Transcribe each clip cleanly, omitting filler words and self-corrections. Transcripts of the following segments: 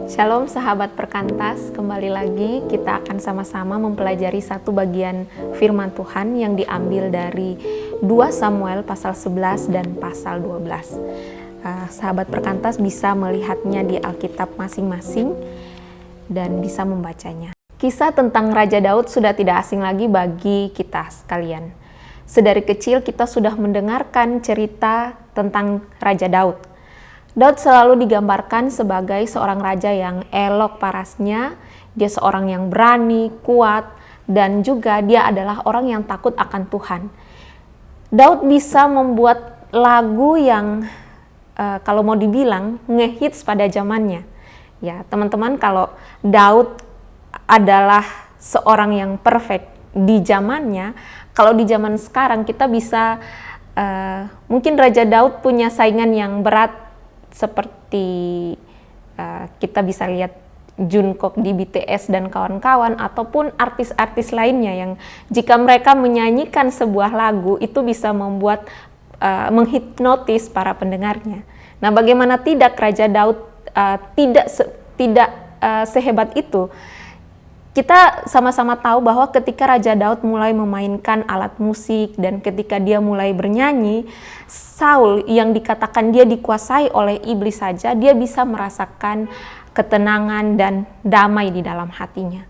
Shalom sahabat perkantas, kembali lagi kita akan sama-sama mempelajari satu bagian firman Tuhan yang diambil dari 2 Samuel pasal 11 dan pasal 12. Sahabat perkantas bisa melihatnya di Alkitab masing-masing dan bisa membacanya. Kisah tentang Raja Daud sudah tidak asing lagi bagi kita sekalian. Sedari kecil kita sudah mendengarkan cerita tentang Raja Daud. Daud selalu digambarkan sebagai seorang raja yang elok parasnya, dia seorang yang berani, kuat, dan juga dia adalah orang yang takut akan Tuhan. Daud bisa membuat lagu yang kalau mau dibilang ngehits pada zamannya. Ya, teman-teman, kalau Daud adalah seorang yang perfect di zamannya, kalau di zaman sekarang kita bisa mungkin Raja Daud punya saingan yang berat seperti kita bisa lihat Jungkook di BTS dan kawan-kawan, ataupun artis-artis lainnya yang jika mereka menyanyikan sebuah lagu itu bisa membuat menghipnotis para pendengarnya. Nah, bagaimana tidak Raja Daud tidak sehebat itu. Kita sama-sama tahu bahwa ketika Raja Daud mulai memainkan alat musik dan ketika dia mulai bernyanyi, Saul yang dikatakan dia dikuasai oleh iblis saja, dia bisa merasakan ketenangan dan damai di dalam hatinya.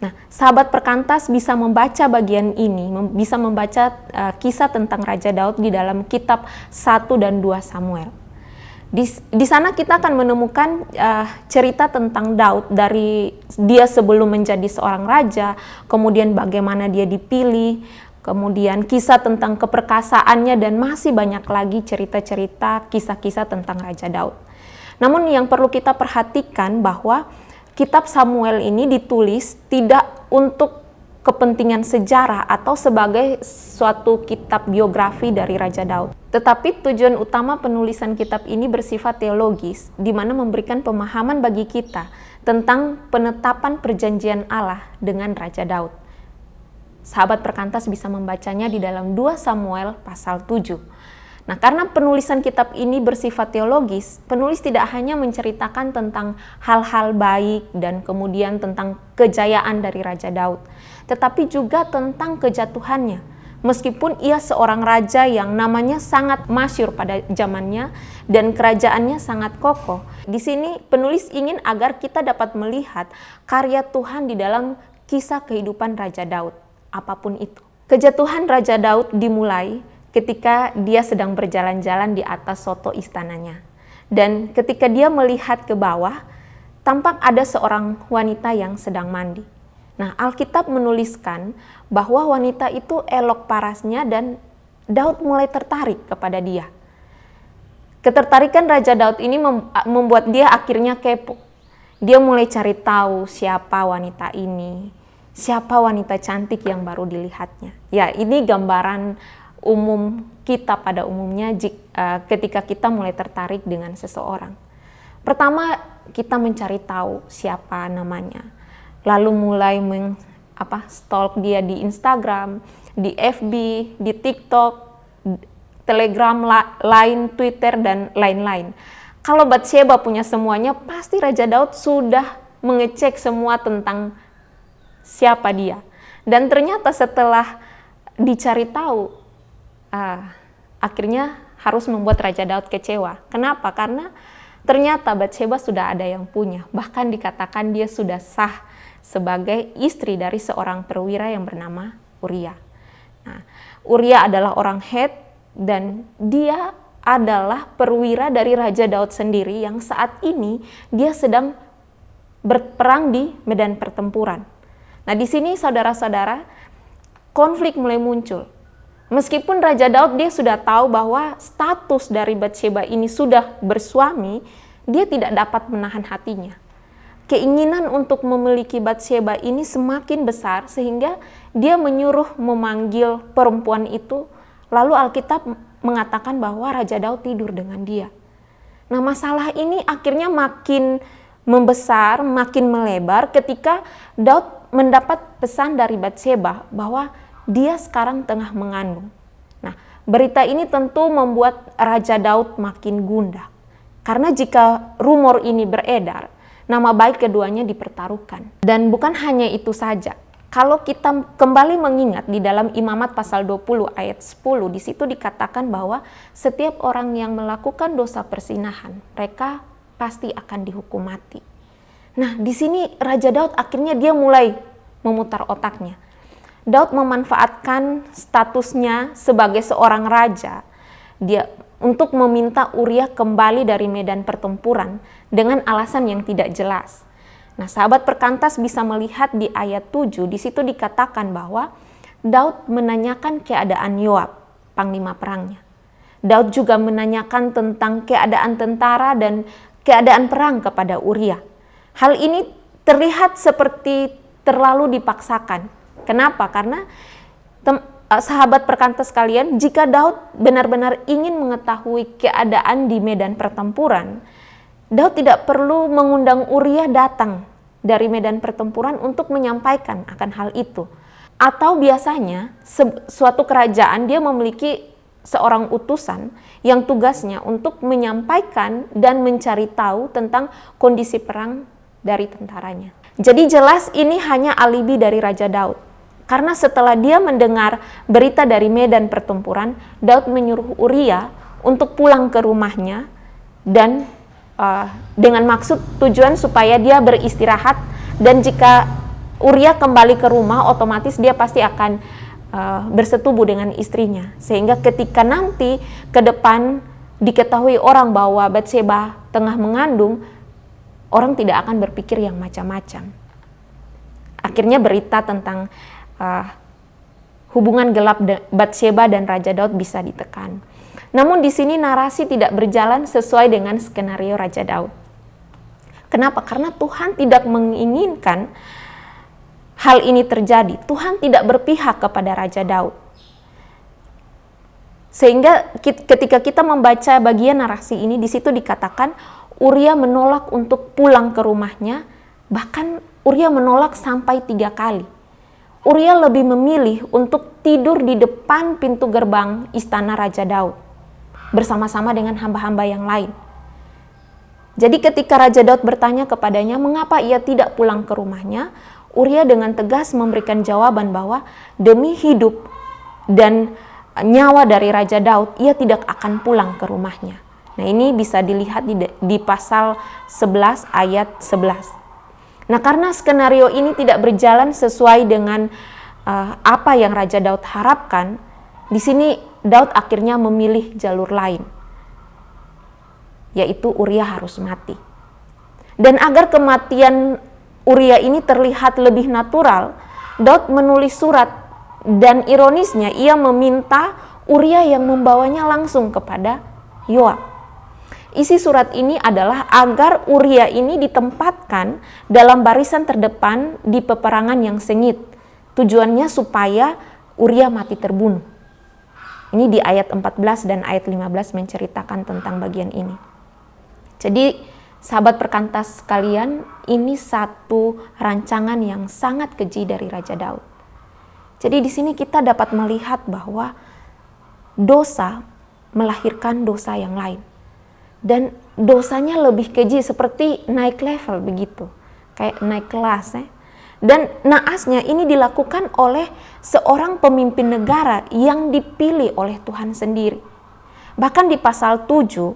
Nah, sahabat perkantas bisa membaca bagian ini, bisa membaca kisah tentang Raja Daud di dalam kitab 1 dan 2 Samuel. Di sana kita akan menemukan cerita tentang Daud dari dia sebelum menjadi seorang raja, kemudian bagaimana dia dipilih, kemudian kisah tentang keperkasaannya, dan masih banyak lagi cerita-cerita, kisah-kisah tentang Raja Daud. Namun yang perlu kita perhatikan bahwa kitab Samuel ini ditulis tidak untuk kepentingan sejarah atau sebagai suatu kitab biografi dari Raja Daud. Tetapi tujuan utama penulisan kitab ini bersifat teologis, di mana memberikan pemahaman bagi kita tentang penetapan perjanjian Allah dengan Raja Daud. Sahabat perkantas bisa membacanya di dalam 2 Samuel pasal 7. Nah, karena penulisan kitab ini bersifat teologis, penulis tidak hanya menceritakan tentang hal-hal baik dan kemudian tentang kejayaan dari Raja Daud, tetapi juga tentang kejatuhannya. Meskipun ia seorang raja yang namanya sangat masyhur pada zamannya dan kerajaannya sangat kokoh, di sini penulis ingin agar kita dapat melihat karya Tuhan di dalam kisah kehidupan Raja Daud, apapun itu. Kejatuhan Raja Daud dimulai ketika dia sedang berjalan-jalan di atas soto istananya. Dan ketika dia melihat ke bawah, tampak ada seorang wanita yang sedang mandi. Nah, Alkitab menuliskan bahwa wanita itu elok parasnya dan Daud mulai tertarik kepada dia. Ketertarikan Raja Daud ini membuat dia akhirnya kepo. Dia mulai cari tahu siapa wanita ini, siapa wanita cantik yang baru dilihatnya. Ya, ini gambaran umum kita pada umumnya ketika kita mulai tertarik dengan seseorang. Pertama, kita mencari tahu siapa namanya. Lalu mulai stalk dia di Instagram, di FB, di TikTok, Telegram, Line, Twitter, dan lain-lain. Kalau Batsheba punya semuanya, pasti Raja Daud sudah mengecek semua tentang siapa dia. Dan ternyata setelah dicari tahu, akhirnya harus membuat Raja Daud kecewa. Kenapa? Karena ternyata Batsheba sudah ada yang punya. Bahkan dikatakan dia sudah sah sebagai istri dari seorang perwira yang bernama Uria. Nah, Uria adalah orang Het dan dia adalah perwira dari Raja Daud sendiri yang saat ini dia sedang berperang di medan pertempuran. Nah, di sini saudara-saudara, konflik mulai muncul. Meskipun Raja Daud dia sudah tahu bahwa status dari Batsheba ini sudah bersuami, dia tidak dapat menahan hatinya. Keinginan untuk memiliki Batsheba ini semakin besar sehingga dia menyuruh memanggil perempuan itu, lalu Alkitab mengatakan bahwa Raja Daud tidur dengan dia. Nah, masalah ini akhirnya makin membesar, makin melebar ketika Daud mendapat pesan dari Batsheba bahwa dia sekarang tengah mengandung. Nah, berita ini tentu membuat Raja Daud makin gundah. Karena jika rumor ini beredar, nama baik keduanya dipertaruhkan. Dan bukan hanya itu saja. Kalau kita kembali mengingat di dalam Imamat pasal 20 ayat 10, di situ dikatakan bahwa setiap orang yang melakukan dosa perzinahan, mereka pasti akan dihukum mati. Nah, di sini Raja Daud akhirnya dia mulai memutar otaknya. Daud memanfaatkan statusnya sebagai seorang raja dia untuk meminta Uria kembali dari medan pertempuran dengan alasan yang tidak jelas. Nah, sahabat perkantas bisa melihat di ayat 7, di situ dikatakan bahwa Daud menanyakan keadaan Yoab, panglima perangnya. Daud juga menanyakan tentang keadaan tentara dan keadaan perang kepada Uria. Hal ini terlihat seperti terlalu dipaksakan. Kenapa? Karena sahabat perkantas kalian, jika Daud benar-benar ingin mengetahui keadaan di medan pertempuran, Daud tidak perlu mengundang Uria datang dari medan pertempuran untuk menyampaikan akan hal itu. Atau biasanya suatu kerajaan dia memiliki seorang utusan yang tugasnya untuk menyampaikan dan mencari tahu tentang kondisi perang dari tentaranya. Jadi jelas ini hanya alibi dari Raja Daud. Karena setelah dia mendengar berita dari medan pertempuran, Daud menyuruh Uria untuk pulang ke rumahnya dan dengan maksud tujuan supaya dia beristirahat, dan jika Uria kembali ke rumah otomatis dia pasti akan bersetubuh dengan istrinya, sehingga ketika nanti ke depan diketahui orang bahwa Batseba tengah mengandung, orang tidak akan berpikir yang macam-macam. Akhirnya berita tentang hubungan gelap Batseba dan Raja Daud bisa ditekan. Namun di sini narasi tidak berjalan sesuai dengan skenario Raja Daud. Kenapa? Karena Tuhan tidak menginginkan hal ini terjadi. Tuhan tidak berpihak kepada Raja Daud. Sehingga ketika kita membaca bagian narasi ini, di situ dikatakan Uria menolak untuk pulang ke rumahnya, bahkan Uria menolak sampai 3 kali. Uria lebih memilih untuk tidur di depan pintu gerbang istana Raja Daud bersama-sama dengan hamba-hamba yang lain. Jadi ketika Raja Daud bertanya kepadanya mengapa ia tidak pulang ke rumahnya, Uria dengan tegas memberikan jawaban bahwa demi hidup dan nyawa dari Raja Daud, ia tidak akan pulang ke rumahnya. Nah, ini bisa dilihat di pasal 11 ayat 11. Nah, karena skenario ini tidak berjalan sesuai dengan apa yang Raja Daud harapkan, di sini Daud akhirnya memilih jalur lain, yaitu Uria harus mati. Dan agar kematian Uria ini terlihat lebih natural, Daud menulis surat, dan ironisnya ia meminta Uria yang membawanya langsung kepada Yoab. Isi surat ini adalah agar Uria ini ditempatkan dalam barisan terdepan di peperangan yang sengit. Tujuannya supaya Uria mati terbunuh. Ini di ayat 14 dan ayat 15 menceritakan tentang bagian ini. Jadi sahabat perkantas sekalian, ini satu rancangan yang sangat keji dari Raja Daud. Jadi di sini kita dapat melihat bahwa dosa melahirkan dosa yang lain. Dan dosanya lebih keji, seperti naik level begitu. Kayak naik kelas ya. Dan naasnya ini dilakukan oleh seorang pemimpin negara yang dipilih oleh Tuhan sendiri. Bahkan di pasal 7,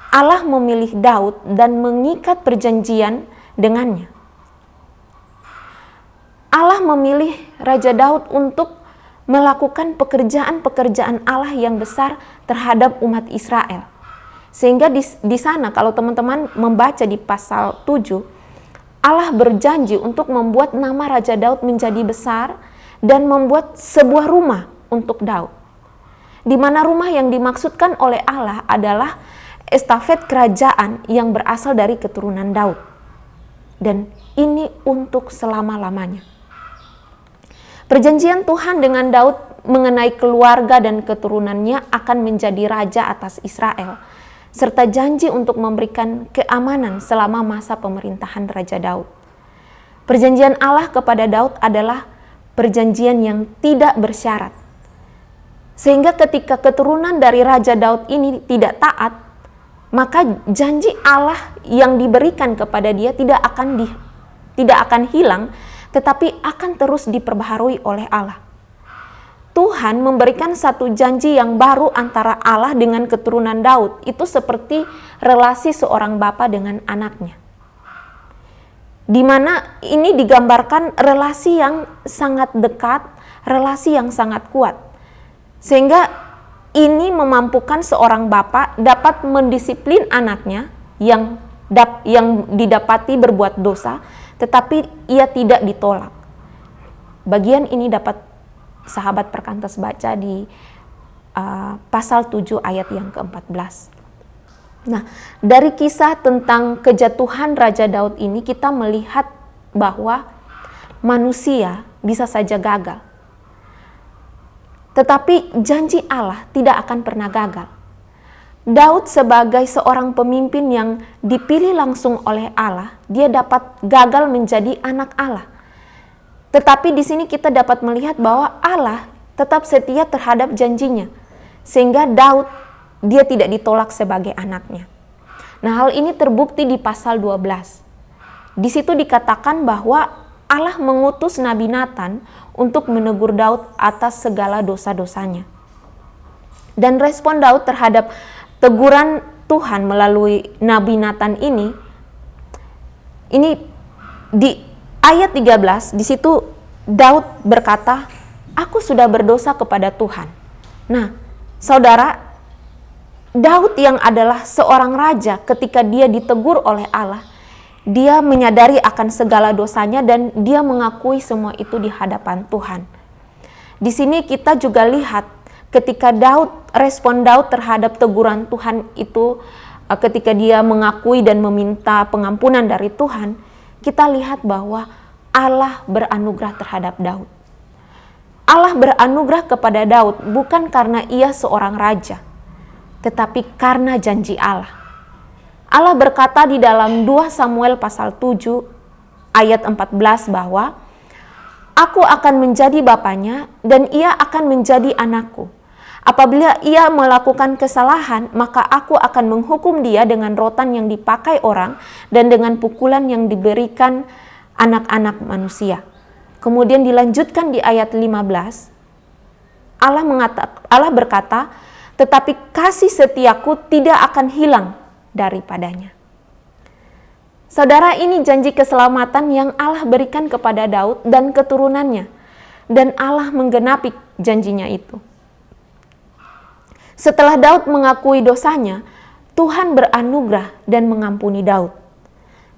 Allah memilih Daud dan mengikat perjanjian dengannya. Allah memilih Raja Daud untuk melakukan pekerjaan-pekerjaan Allah yang besar terhadap umat Israel. Sehingga di sana kalau teman-teman membaca di pasal 7, Allah berjanji untuk membuat nama Raja Daud menjadi besar dan membuat sebuah rumah untuk Daud. Di mana rumah yang dimaksudkan oleh Allah adalah estafet kerajaan yang berasal dari keturunan Daud. Dan ini untuk selama-lamanya. Perjanjian Tuhan dengan Daud mengenai keluarga dan keturunannya akan menjadi raja atas Israel, serta janji untuk memberikan keamanan selama masa pemerintahan Raja Daud. Perjanjian Allah kepada Daud adalah perjanjian yang tidak bersyarat. Sehingga ketika keturunan dari Raja Daud ini tidak taat, maka janji Allah yang diberikan kepada dia tidak akan hilang, tetapi akan terus diperbaharui oleh Allah. Tuhan memberikan satu janji yang baru antara Allah dengan keturunan Daud. Itu seperti relasi seorang bapa dengan anaknya, di mana ini digambarkan relasi yang sangat dekat, relasi yang sangat kuat, sehingga ini memampukan seorang bapa dapat mendisiplin anaknya yang didapati berbuat dosa, tetapi ia tidak ditolak. Bagian ini dapat sahabat perkantas baca di pasal 7 ayat yang ke-14. Nah, dari kisah tentang kejatuhan Raja Daud ini kita melihat bahwa manusia bisa saja gagal, tetapi janji Allah tidak akan pernah gagal. Daud sebagai seorang pemimpin yang dipilih langsung oleh Allah, dia dapat gagal menjadi anak Allah. Tetapi di sini kita dapat melihat bahwa Allah tetap setia terhadap janjinya, sehingga Daud dia tidak ditolak sebagai anaknya. Nah, hal ini terbukti di pasal 12. Di situ dikatakan bahwa Allah mengutus Nabi Nathan untuk menegur Daud atas segala dosa-dosanya. Dan respon Daud terhadap teguran Tuhan melalui Nabi Nathan ini di ayat 13, di situ Daud berkata, "Aku sudah berdosa kepada Tuhan." Nah, saudara, Daud yang adalah seorang raja, ketika dia ditegur oleh Allah, dia menyadari akan segala dosanya dan dia mengakui semua itu di hadapan Tuhan. Di sini kita juga lihat ketika respon Daud terhadap teguran Tuhan itu, ketika dia mengakui dan meminta pengampunan dari Tuhan, kita lihat bahwa Allah beranugerah terhadap Daud. Allah beranugerah kepada Daud bukan karena ia seorang raja, tetapi karena janji Allah. Allah berkata di dalam 2 Samuel pasal 7 ayat 14 bahwa "Aku akan menjadi bapanya dan ia akan menjadi anakku. Apabila ia melakukan kesalahan, maka aku akan menghukum dia dengan rotan yang dipakai orang dan dengan pukulan yang diberikan anak-anak manusia." Kemudian dilanjutkan di ayat 15, Allah berkata, "Tetapi kasih setiaku tidak akan hilang daripadanya." Saudara, ini janji keselamatan yang Allah berikan kepada Daud dan keturunannya, dan Allah menggenapi janjinya itu. Setelah Daud mengakui dosanya, Tuhan beranugerah dan mengampuni Daud.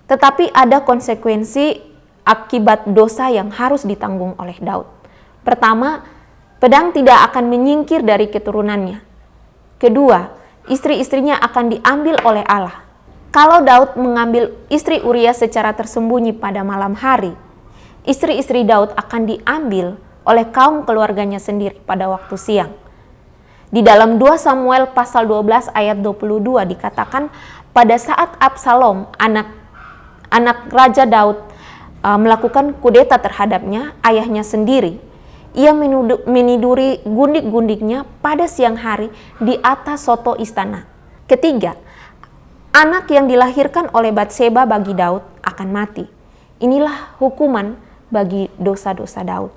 Tetapi ada konsekuensi akibat dosa yang harus ditanggung oleh Daud. Pertama, pedang tidak akan menyingkir dari keturunannya. Kedua, istri-istrinya akan diambil oleh Allah. Kalau Daud mengambil istri Uria secara tersembunyi pada malam hari, istri-istri Daud akan diambil oleh kaum keluarganya sendiri pada waktu siang. Di dalam 2 Samuel pasal 12 ayat 22 dikatakan, pada saat Absalom, anak Raja Daud, melakukan kudeta terhadapnya, ayahnya sendiri, ia meniduri gundik-gundiknya pada siang hari di atas soto istana. Ketiga, anak yang dilahirkan oleh Batseba bagi Daud akan mati. Inilah hukuman bagi dosa-dosa Daud.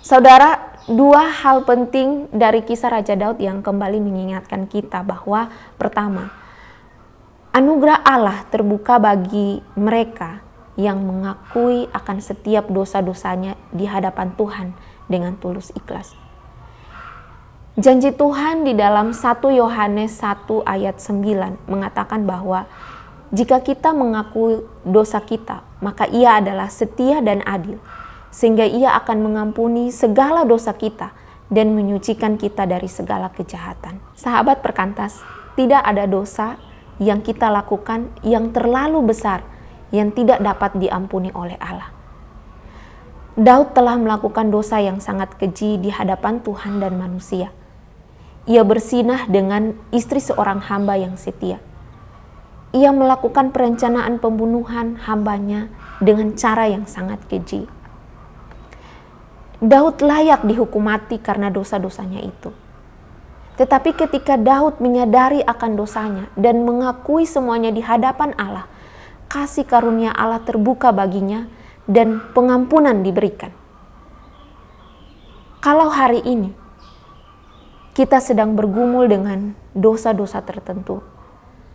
Saudara, 2 hal penting dari kisah Raja Daud yang kembali mengingatkan kita bahwa pertama, anugerah Allah terbuka bagi mereka yang mengakui akan setiap dosa-dosanya di hadapan Tuhan dengan tulus ikhlas. Janji Tuhan di dalam 1 Yohanes 1 ayat 9 mengatakan bahwa jika kita mengakui dosa kita, maka Ia adalah setia dan adil, sehingga Ia akan mengampuni segala dosa kita dan menyucikan kita dari segala kejahatan. Sahabat perkantas, tidak ada dosa yang kita lakukan yang terlalu besar yang tidak dapat diampuni oleh Allah. Daud telah melakukan dosa yang sangat keji di hadapan Tuhan dan manusia. Ia bersinah dengan istri seorang hamba yang setia. Ia melakukan perencanaan pembunuhan hambanya dengan cara yang sangat keji. Daud layak dihukum mati karena dosa-dosanya itu. Tetapi ketika Daud menyadari akan dosanya dan mengakui semuanya di hadapan Allah, kasih karunia Allah terbuka baginya dan pengampunan diberikan. Kalau hari ini kita sedang bergumul dengan dosa-dosa tertentu,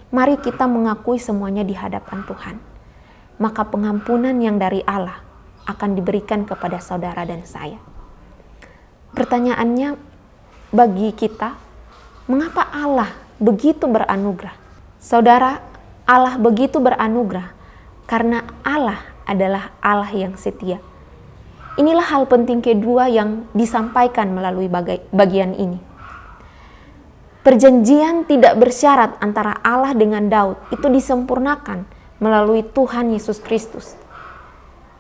mari kita mengakui semuanya di hadapan Tuhan. Maka pengampunan yang dari Allah akan diberikan kepada saudara dan saya. Pertanyaannya bagi kita, mengapa Allah begitu beranugerah? Saudara, Allah begitu beranugerah karena Allah adalah Allah yang setia. Inilah hal penting kedua yang disampaikan melalui bagian ini. Perjanjian tidak bersyarat antara Allah dengan Daud itu disempurnakan melalui Tuhan Yesus Kristus.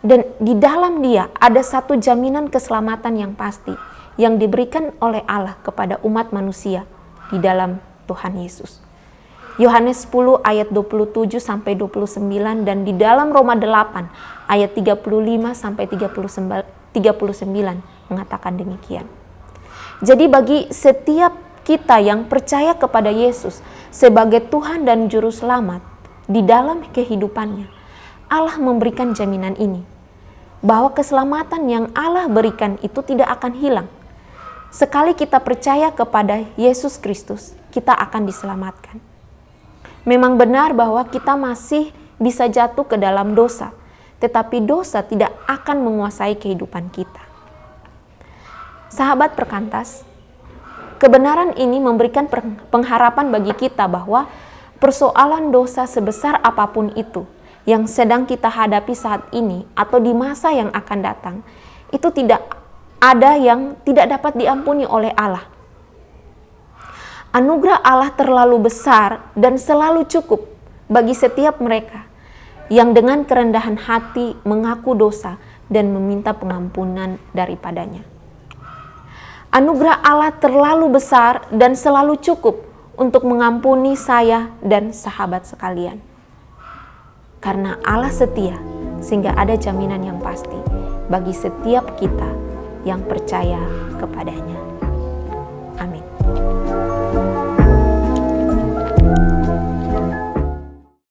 Dan di dalam Dia ada satu jaminan keselamatan yang pasti yang diberikan oleh Allah kepada umat manusia di dalam Tuhan Yesus. Yohanes 10 ayat 27 sampai 29 dan di dalam Roma 8 ayat 35 sampai 39 mengatakan demikian. Jadi bagi setiap kita yang percaya kepada Yesus sebagai Tuhan dan Juru Selamat di dalam kehidupannya, Allah memberikan jaminan ini, bahwa keselamatan yang Allah berikan itu tidak akan hilang. Sekali kita percaya kepada Yesus Kristus, kita akan diselamatkan. Memang benar bahwa kita masih bisa jatuh ke dalam dosa, tetapi dosa tidak akan menguasai kehidupan kita. Sahabat perkantas, kebenaran ini memberikan pengharapan bagi kita bahwa persoalan dosa sebesar apapun itu yang sedang kita hadapi saat ini atau di masa yang akan datang, itu tidak ada yang tidak dapat diampuni oleh Allah. Anugerah Allah terlalu besar dan selalu cukup bagi setiap mereka yang dengan kerendahan hati mengaku dosa dan meminta pengampunan daripadanya. Anugerah Allah terlalu besar dan selalu cukup untuk mengampuni saya dan sahabat sekalian. Karena Allah setia, sehingga ada jaminan yang pasti bagi setiap kita yang percaya kepadanya. Amin.